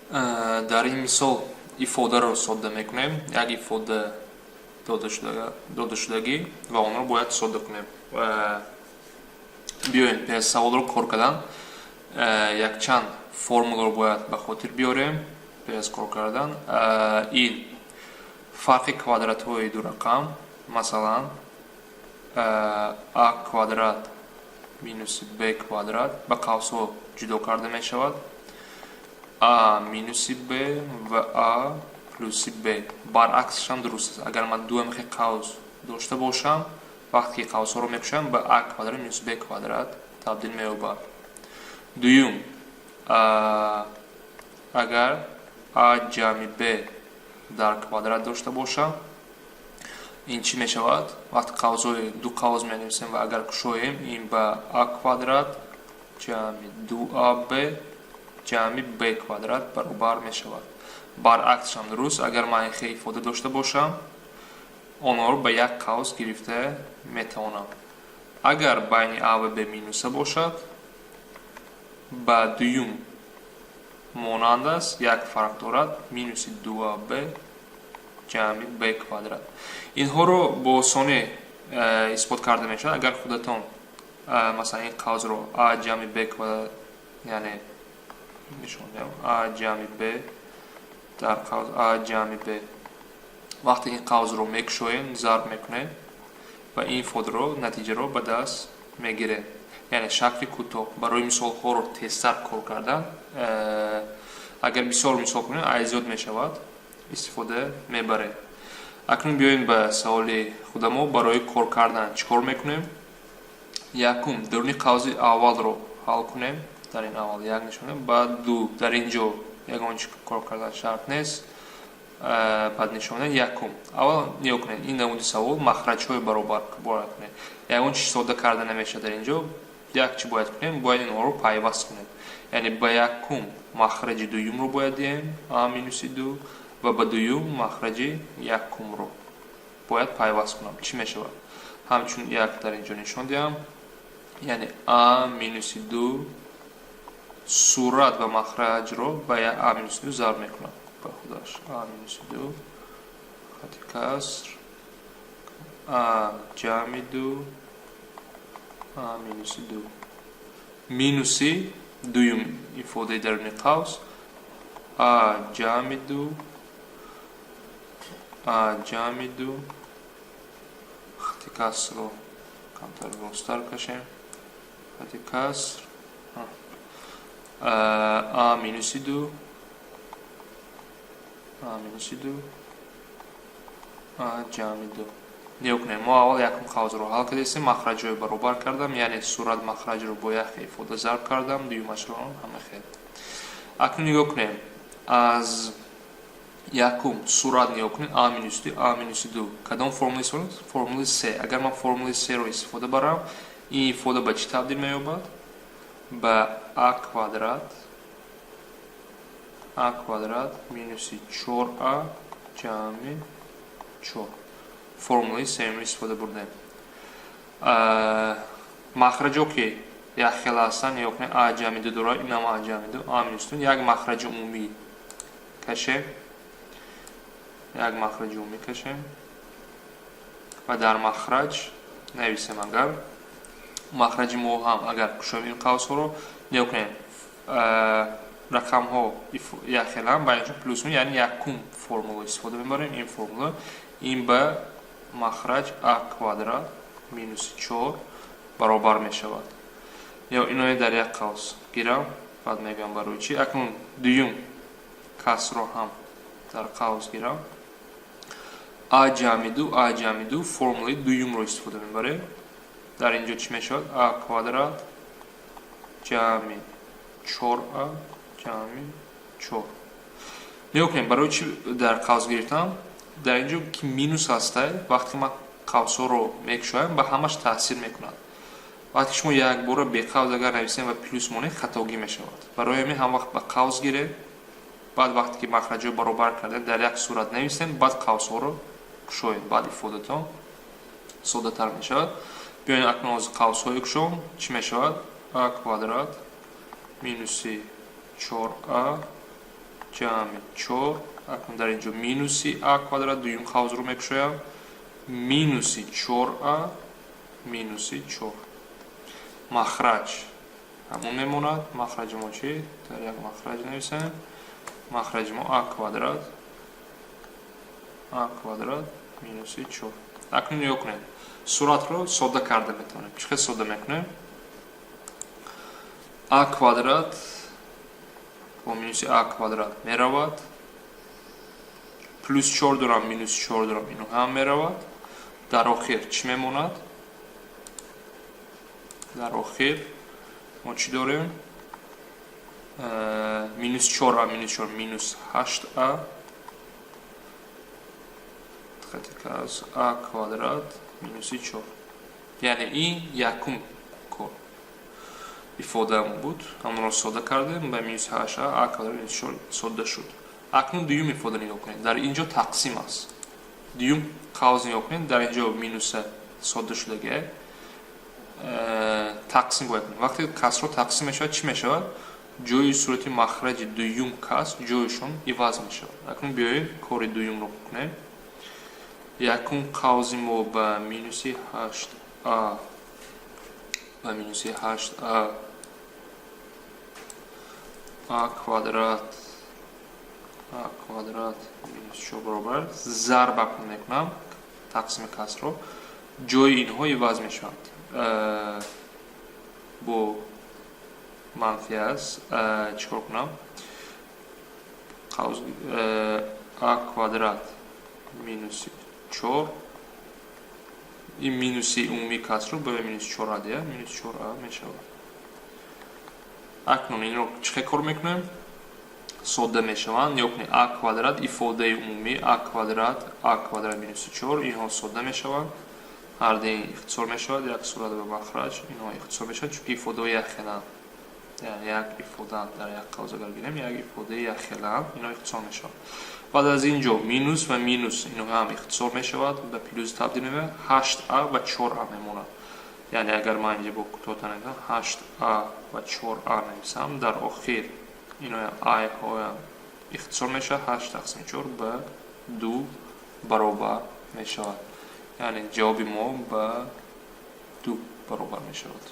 дар ин мисол ифодаро содда мекунем. Як ифода додашудагӣ ва онро бояд содда кунем. Биёем пес саволро кор кардан якчанд формуларо бояд ба хотир биёрем пес кор кардан. Ин фарқи квадратҳои ду рақам, масалан а квадрат минуси б квадрат ба қавсҳо ҷудо карда мешавад. А минуси б ва а плюси б. Баръаксшам дуруст аст. Агар ман ду амхи қавс дошта бошам, вақте ки қавсҳоро мекушам ба а квадрат минус б квадрат табдил меёбад. Дуюм, агар а ҷамъи б дар квадрат дошта бошам, ин чӣ мешавад? Вақте қавсҳои ду қавс менависем ва агар кушоем, ин ба а квадрат ҷамъи ду аб ҷамъи б квадрат баробар мешавад. Баръаксшам дуруст. Агар ман хе ифода дошта бошам, онҳоро ба як қавс гирифта метавонам. Агар байни а ва б минуса бошад, ба дуюм монанд аст, як фарқ дорад, минуси ду аб ҷамъи б квадрат. Инҳоро бо осонӣ исбот карда мешавад. Агар худатон масалан ин қавсро а ҷамъи б квадрат, яъне нишон диҳам а ҷамъи б дар қавс а ҷамъи б, вақте ин қавсро мекушоем, зарб мекунем ва ин ифодаро, натиҷаро ба даст мегирем. Яъне шакли кӯтоҳ. Барои мисолҳоро тезтар кор кардан, агар бисёр мисол кунем, айзёд мешавад, истифода мебарем. Акнун биёем ба саволи худамо. Барои кор кардан чӣ кор мекунем? Якум, дуруни қавси аввалро ҳал кунем. Дар ин аввал як нишонем, баъд ду. Дар ин ҷо ягон чӣ кор кардан шарт нест. Баъд нишонем якум. Аввал нигоҳ кунед, ин намуди савол махраҷҳои баробар бояд кунед. Ягон чӣ сода карда намешавад. Дар ин ҷо як чӣ бояд кунем? Бояд инҳоро пайваст кунем. Яъне ба якум махраҷи дуюмро бояд диҳем, а минуси ду, ва ба дуюм махраҷи якумро бояд пайваст кунам. Чӣ мешавад? Ҳамчун як дар ин ҷо нишон диҳам. Яъне а минуси ду сурат ва махраҷро ба а минуси ду зарб мекунам. Ба худаш а минуси ду хати каср а ҷамъи ду а минуси ду минуси дуюм ифодаи даруни қавс а ҷамъи ду хати касрро камтар ростар кашем. хати каср а минуси ду а ҷамъи ду. нигоҳ кунем, мо аввал якум қавсро ҳал кардем, махраҷҳои баробар кардам, яъне сурат махраҷро бо як ифода зарб кардам, дуюмашро ҳама хел. Акнун нигоҳ кунем, аз якум сурат нигоҳ кунем, а минуси ду кадом формула истифода? Формулаи се. Агар ман формулаи серо истифода барам, ин ифода ба чӣ табдил меёбад? Ба а квадрат минуси 4а ҷамъи 4. формулаи сеюмро истифода бурдем. Махраҷо ки як хел ҳастанд, нигоҳ кунем, а ҷамъи ду дорад, инам а ҷамъи ду, а минус ду. Як махраҷи умумӣ кашем. Ва дар махраҷ нависем. Агар махраҷи мувҳам, агар кушоем ин қавсҳоро, нигоҳ кунем, рақамҳо як хеланд, байнашон плюс минус, яъне якум формула истифода мебарем. Ин формула ин ба махраҷ а квадрат минуси 4 баробар мешавад. ё инои дар як қавс гирам, баъд мегӯям барои чӣ. Акнун дуюм касрро ҳам дар қавс гирам. а ҷамъи ду формулаи дуюмро истифода мебарем. дар ин ҷо чӣ мешавад? а квадрат ҷамъи 4а ҷамъи 4. нигоҳ кунем, барои чӣ дар қавс гирифтам? Дар ин ҷо ки минус ҳастай, вақте ман қавсҳоро мекушоям, ба ҳамаш таъсир мекунад. вақте шумо як бора беқавс агар нависем ва плюс монед, хатогӣ мешавад. барои ҳамин ҳам вақт ба қавс гирем, баъд вақте ки махраҷҳо баробар кардем, дар як сурат нависем, баъд қавсҳоро кушоем. баъд ифодатон соддатар мешавад. биёем акнун аз қавсҳои кушом чӣ мешавад? а квадрат минуси 4а ҷамъи 4. акнун дар инҷо минуси а квадрат дуюм қавзро мекушоям. минуси 4а минуси 4. махраҷ ҳамон мемонад. махраҷи мо чи? дар як махраҷ нависем. махраҷи мо а квадрат минуси 4. акнун нигоҳ кунед. суратро содда карда метавонем. чӣ хел содда мекунем? а квадрат бо минуси а квадрат меравад. плюс 4 дорам, минус 4 дорам, ино ҳам меравад. дар охир чӣ мемонад? дар охир мо чӣ дорем? минус 4а минус 4 минус 8а а квадрат минуси 4. яъне ин якум кор ифодаамон буд. ҳамонро содда кардем. ба минус 8а а квадрат минус 4 содда шуд. акнун дуюм ифода нигоҳ кунед. дар инҷо тақсим аст. дуюм қавз нигоҳ кунед. дар инҷо минуса содда шудагиа тақсим бояд кунед. вақте касрҳо тақсим мешавад чӣ мешавад? ҷои сурати махраҷи дуюм каср ҷойшон иваз мешавад. акнун биёед кори дуюмро кунем. якум қавзи мо ба минуси 8а а квадрат минус 4 баробар зарба мекунам. тақсими касрро ҷои инҳо иваз мешавад. бо манфи аст. чӣ кор кунам? а квадрат минуси 4 ин минуси умумии касрро ба минус 4а дия минус 4а мешавад. акнун инро чӣ хел кор мекунем? содда мешаванд. нигоҳ кунед. а квадрат ифодаи умумии а квадрат минуси 4 инҳо содда мешаванд. ҳардин ихтисор мешавад. як сурат ба махраҷ инҳо ихтисор мешавад, чунки ифодаҳои якхеланд. яъне як ифодаанд. дар як қавз агар гирем як ифодаи якхеланд. инҳо ихтисор мешаванд. баъд аз инҷо минус ва минус инҳо ҳам ихтисор мешавад, ба плюс табдил мешавад. 8а ва 4а мемонад. яъне агар ман инҷа бо кӯтоҳтар нависам 8а ва 4а нависам, дар охир инҳоям аҳоям ихтисор мешавад. 8 тақсими 4 ба 2 баробар мешавад. яъне ҷавоби мо ба 2 баробар мешавад.